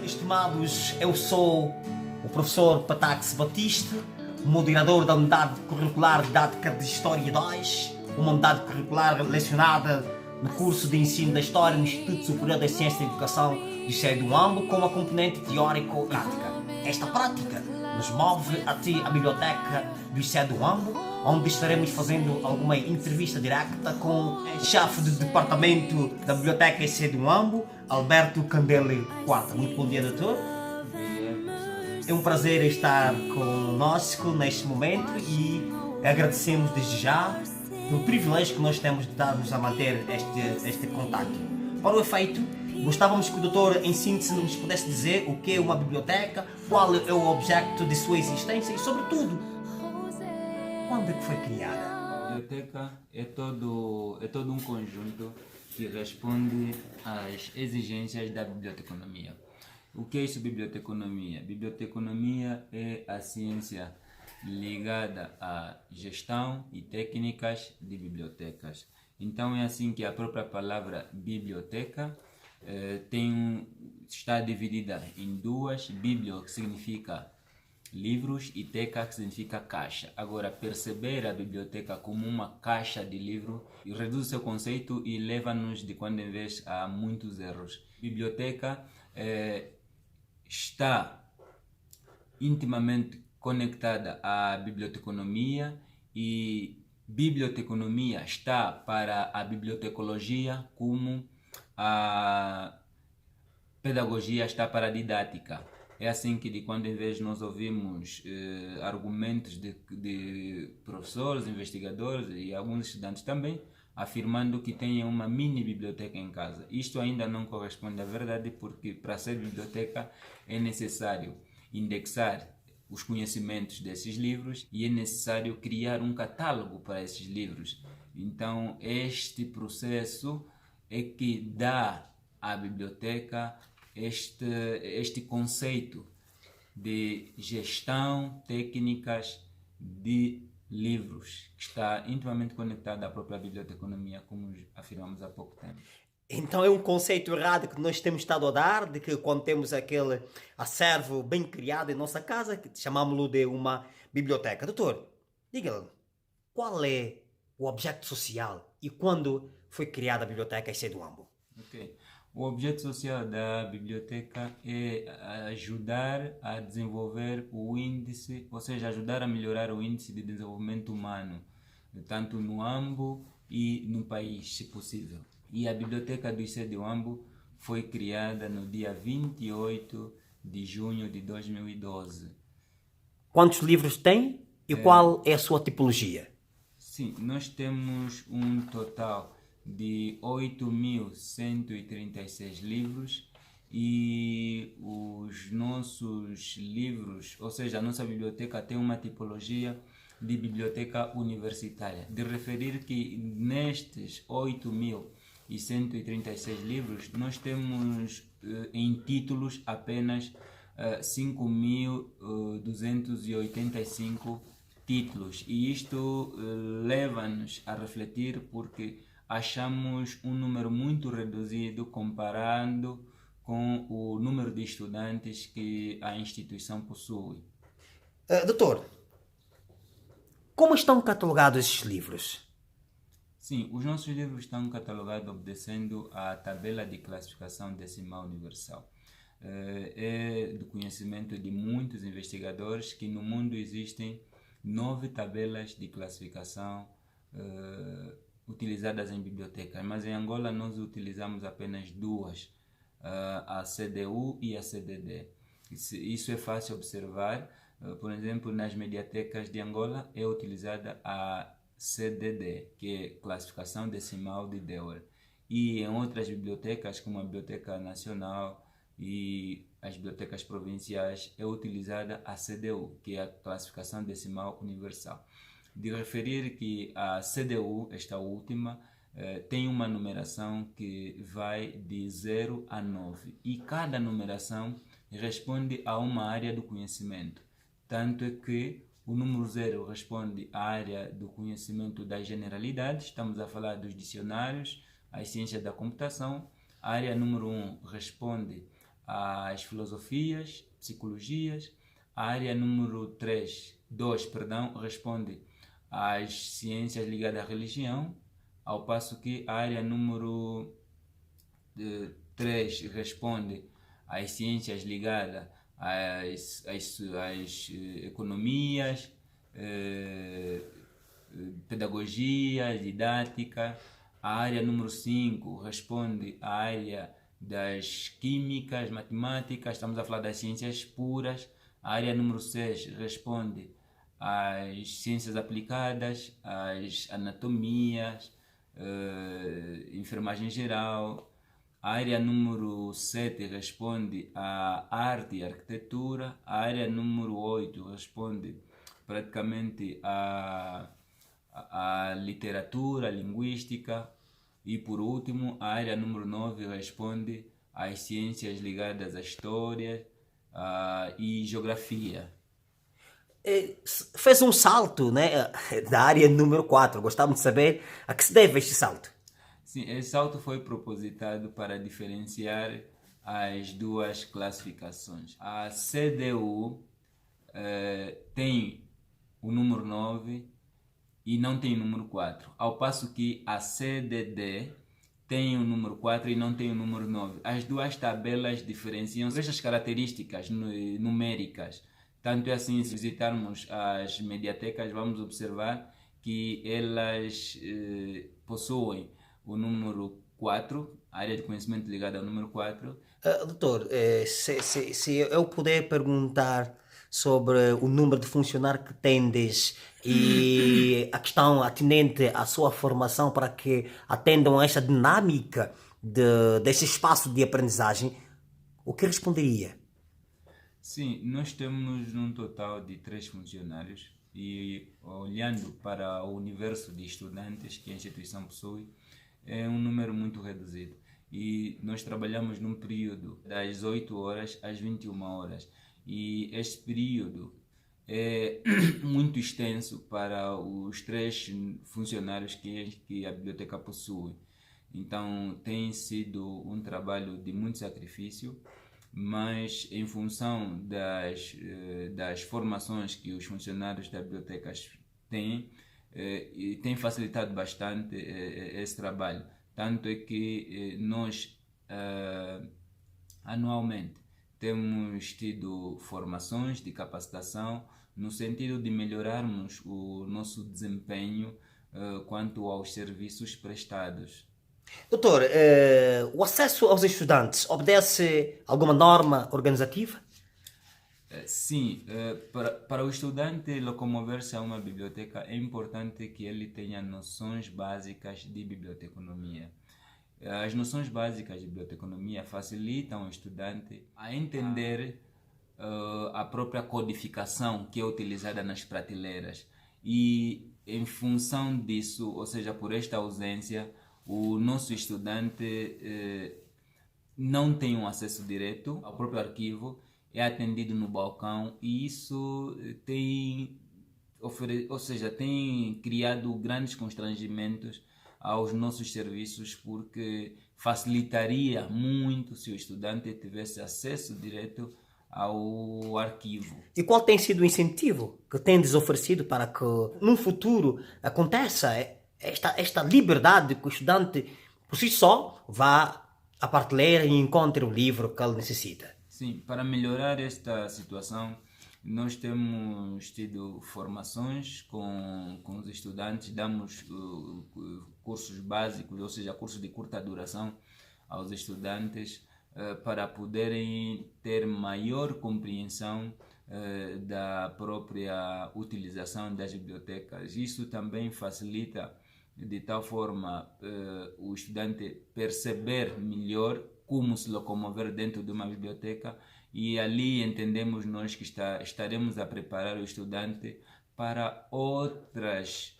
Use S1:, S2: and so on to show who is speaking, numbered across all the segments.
S1: estimados, eu sou o professor Patax Batiste, moderador da unidade curricular didática de História 2, uma unidade curricular lecionada no curso de ensino da História no Instituto Superior das Ciências da Educação do ISEE do Huambo, com a componente teórico-prática. Esta prática nos move até a biblioteca do ISEE do Huambo, onde estaremos fazendo alguma entrevista direta com o chefe do departamento da biblioteca ISEE do Huambo, Alberto Candele Quarta. Muito bom dia, doutor. É um prazer estar conosco neste momento e agradecemos desde já pelo privilégio que nós temos de darmos a manter este contato. Para o efeito, gostávamos que o doutor, em síntese, nos pudesse dizer o que é uma biblioteca, qual é o objeto de sua existência e, sobretudo, quando é que foi criada?
S2: A biblioteca é todo um conjunto que responde às exigências da biblioteconomia. O que é isso, biblioteconomia? Biblioteconomia é a ciência ligada à gestão e técnicas de bibliotecas. Então é assim que a própria palavra biblioteca está dividida em duas: biblio, que significa livros, e teca, que significa caixa. Agora, perceber a biblioteca como uma caixa de livro reduz o seu conceito e leva-nos de quando em vez a muitos erros. Biblioteca está intimamente conectada à biblioteconomia, e biblioteconomia está para a bibliotecologia como a pedagogia está para a didática. É assim que de quando em vez nós ouvimos argumentos de professores, investigadores e alguns estudantes também afirmando que têm uma mini biblioteca em casa. Isto ainda não corresponde à verdade, porque para ser biblioteca é necessário indexar os conhecimentos desses livros e é necessário criar um catálogo para esses livros. Então este processo é que dá à biblioteca este conceito de gestão, técnicas de livros, que está intimamente conectado à própria biblioteconomia, como afirmamos há pouco tempo.
S1: Então é um conceito errado que nós temos estado a dar, de que quando temos aquele acervo bem criado em nossa casa, que chamamos-lo de uma biblioteca. Doutor, diga-lhe, qual é o objeto social e quando foi criada a biblioteca ISEE do Huambo?
S2: Ok. O objeto social da biblioteca é ajudar a desenvolver o índice, ou seja, ajudar a melhorar o índice de desenvolvimento humano, tanto no Huambo e no país, se possível. E a biblioteca do ISEE do Huambo foi criada no dia 28 de junho de 2012.
S1: Quantos livros tem e qual é a sua tipologia?
S2: Sim, nós temos um total de 8.136 livros, e os nossos livros, ou seja, a nossa biblioteca tem uma tipologia de biblioteca universitária, de referir que nestes 8.136 livros nós temos em títulos apenas 5.285 títulos, e isto leva-nos a refletir porque achamos um número muito reduzido comparando com o número de estudantes que a instituição possui.
S1: Doutor, como estão catalogados esses livros?
S2: Sim, os nossos livros estão catalogados obedecendo à tabela de classificação decimal universal. É do conhecimento de muitos investigadores que no mundo existem 9 tabelas de classificação utilizadas em bibliotecas, mas em Angola nós utilizamos apenas duas, a CDU e a CDD. Isso é fácil observar. Por exemplo, nas mediatecas de Angola é utilizada a CDD, que é Classificação Decimal de Dewar, e em outras bibliotecas, como a Biblioteca Nacional e as bibliotecas provinciais, é utilizada a CDU, que é a Classificação Decimal Universal. De referir que a CDU, esta última, tem uma numeração que vai de 0 a 9, e cada numeração responde a uma área do conhecimento. Tanto é que o número 0 responde à área do conhecimento das generalidades, estamos a falar dos dicionários, as ciências da computação. A área número 1 responde as filosofias, psicologias. A área número 2, responde às ciências ligadas à religião, ao passo que a área número 3 responde às ciências ligadas às economias, pedagogia, didática. A área número 5 responde à área das químicas, matemáticas, estamos a falar das ciências puras. A área número 6 responde às ciências aplicadas, às anatomias, enfermagem geral. A área número 7 responde à arte e arquitetura. A área número 8 responde praticamente à literatura, à linguística. E por último, a área número 9 responde às ciências ligadas à história e geografia.
S1: Fez um salto, né, da área número 4. Gostávamos de saber a que se deve este salto.
S2: Sim, esse salto foi propositado para diferenciar as duas classificações. A CDU tem o número 9 e não tem o número 4, ao passo que a CDD tem o número 4 e não tem o número 9. As duas tabelas diferenciam estas características numéricas. Tanto é assim, se visitarmos as mediatecas, vamos observar que elas possuem o número 4, a área de conhecimento ligada ao número 4.
S1: Doutor, se eu puder perguntar sobre o número de funcionários que tendes e a questão atinente à sua formação para que atendam a esta dinâmica deste espaço de aprendizagem, o que responderia?
S2: Sim, nós temos um total de 3 funcionários e olhando para o universo de estudantes que a instituição possui, é um número muito reduzido. E nós trabalhamos num período das 8 horas às 21 horas. E este período é muito extenso para os 3 funcionários que a biblioteca possui. Então tem sido um trabalho de muito sacrifício, mas em função das formações que os funcionários da biblioteca têm, tem facilitado bastante esse trabalho. Tanto é que nós anualmente temos tido formações de capacitação no sentido de melhorarmos o nosso desempenho quanto aos serviços prestados.
S1: Doutor, o acesso aos estudantes obedece a alguma norma organizativa?
S2: Sim, para o estudante locomover-se a uma biblioteca é importante que ele tenha noções básicas de biblioteconomia. As noções básicas de biblioteconomia facilitam o estudante a entender a própria codificação que é utilizada nas prateleiras e em função disso, ou seja, por esta ausência, o nosso estudante não tem um acesso direto ao próprio arquivo, é atendido no balcão e isso tem criado grandes constrangimentos aos nossos serviços, porque facilitaria muito se o estudante tivesse acesso direto ao arquivo.
S1: E qual tem sido o incentivo que tendes oferecido para que no futuro aconteça esta liberdade que o estudante por si só vá à prateleira e encontre o livro que ele necessita?
S2: Sim, para melhorar esta situação, nós temos tido formações com os estudantes, damos cursos básicos, ou seja, cursos de curta duração aos estudantes para poderem ter maior compreensão da própria utilização das bibliotecas. Isso também facilita de tal forma o estudante perceber melhor como se locomover dentro de uma biblioteca e ali entendemos nós que estaremos a preparar o estudante para outras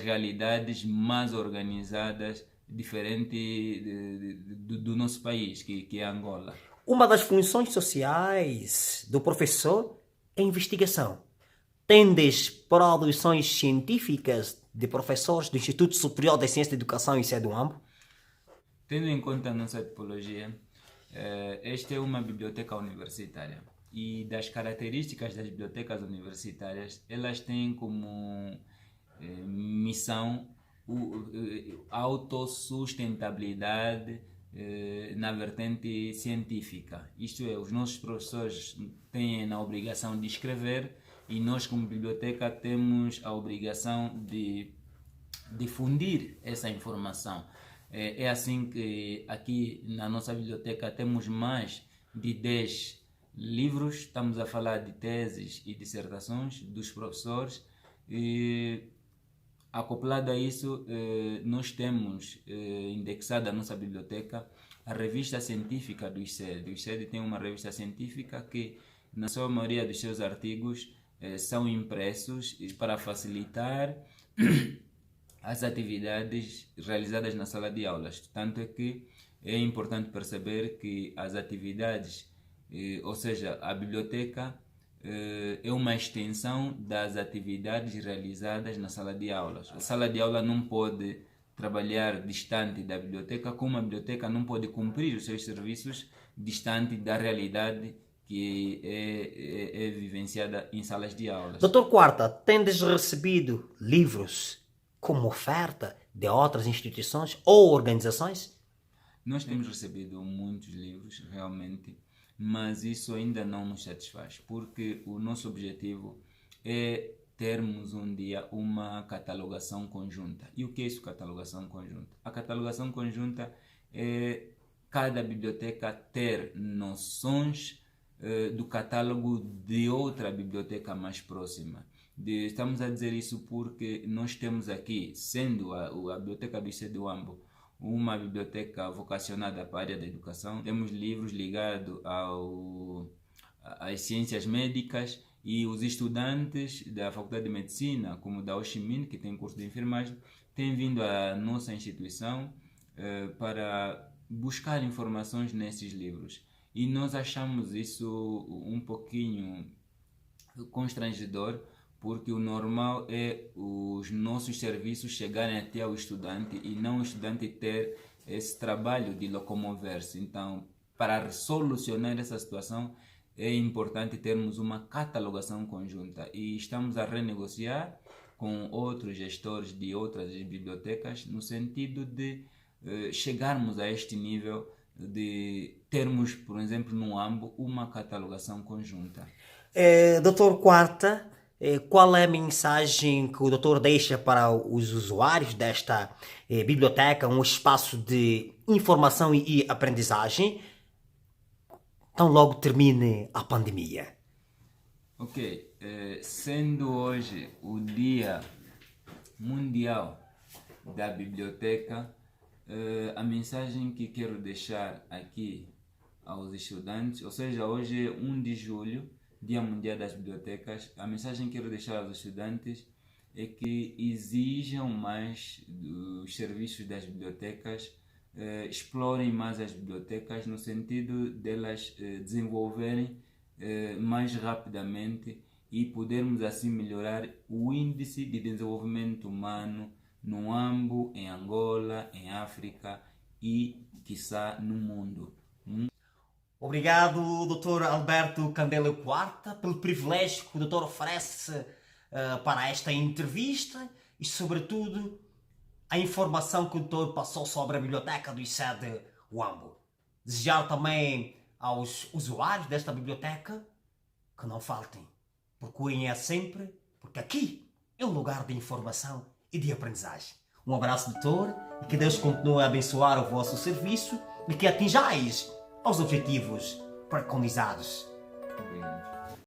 S2: realidades mais organizadas, diferente do nosso país, que é Angola.
S1: Uma das funções sociais do professor é a investigação. Tendes produções científicas de professores do Instituto Superior de Ciência da Educação e SEDUAMBO?
S2: Tendo em conta a nossa tipologia, Esta é uma biblioteca universitária e das características das bibliotecas universitárias, elas têm como missão a autossustentabilidade na vertente científica. Isto é, os nossos professores têm a obrigação de escrever e nós, como biblioteca, temos a obrigação de difundir essa informação. É assim que aqui na nossa biblioteca temos mais de 10 livros, estamos a falar de teses e dissertações dos professores, e acoplado a isso, nós temos indexada a nossa biblioteca a revista científica do ICED. O ICED tem uma revista científica que, na sua maioria dos seus artigos, são impressos para facilitar as atividades realizadas na sala de aulas. Tanto é que é importante perceber que as atividades, ou seja, a biblioteca é uma extensão das atividades realizadas na sala de aulas. A sala de aula não pode trabalhar distante da biblioteca, como a biblioteca não pode cumprir os seus serviços distante da realidade que é vivenciada em salas de aulas.
S1: Doutor Quarta, tendes recebido livros como oferta de outras instituições ou organizações?
S2: Nós temos recebido muitos livros, realmente, mas isso ainda não nos satisfaz, porque o nosso objetivo é termos um dia uma catalogação conjunta. E o que é isso, catalogação conjunta? A catalogação conjunta é cada biblioteca ter noções do catálogo de outra biblioteca mais próxima. Estamos a dizer isso porque nós temos aqui, sendo a Biblioteca do ICED Huambo uma biblioteca vocacionada para a área da educação, temos livros ligados às ciências médicas, e os estudantes da Faculdade de Medicina, como da Ho Chi Minh, que tem curso de enfermagem, têm vindo à nossa instituição para buscar informações nesses livros. E nós achamos isso um pouquinho constrangedor, porque o normal é os nossos serviços chegarem até ao estudante e não o estudante ter esse trabalho de locomover-se. Então, para solucionar essa situação, é importante termos uma catalogação conjunta, e estamos a renegociar com outros gestores de outras bibliotecas no sentido de chegarmos a este nível de termos, por exemplo, no Huambo, uma catalogação conjunta.
S1: Doutor Quarta, qual é a mensagem que o doutor deixa para os usuários desta biblioteca, um espaço de informação e aprendizagem, tão logo termine a pandemia?
S2: Ok, sendo hoje o Dia Mundial da Biblioteca, a mensagem que quero deixar aqui aos estudantes, ou seja, hoje é 1 de julho, Dia Mundial das Bibliotecas, a mensagem que quero deixar aos estudantes é que exijam mais dos serviços das bibliotecas, explorem mais as bibliotecas no sentido delas desenvolverem mais rapidamente e podermos assim melhorar o índice de desenvolvimento humano no Huambo, em Angola, em África e, quiçá, no mundo.
S1: Obrigado, Dr. Alberto Candelo Quarta, pelo privilégio que o doutor oferece para esta entrevista e, sobretudo, a informação que o doutor passou sobre a biblioteca do ICED Huambo. Desejar também aos usuários desta biblioteca que não faltem. Procurem-a sempre, porque aqui é um lugar de informação e de aprendizagem. Um abraço, doutor, e que Deus continue a abençoar o vosso serviço e que atinjais aos objetivos preconizados.
S2: Obrigado.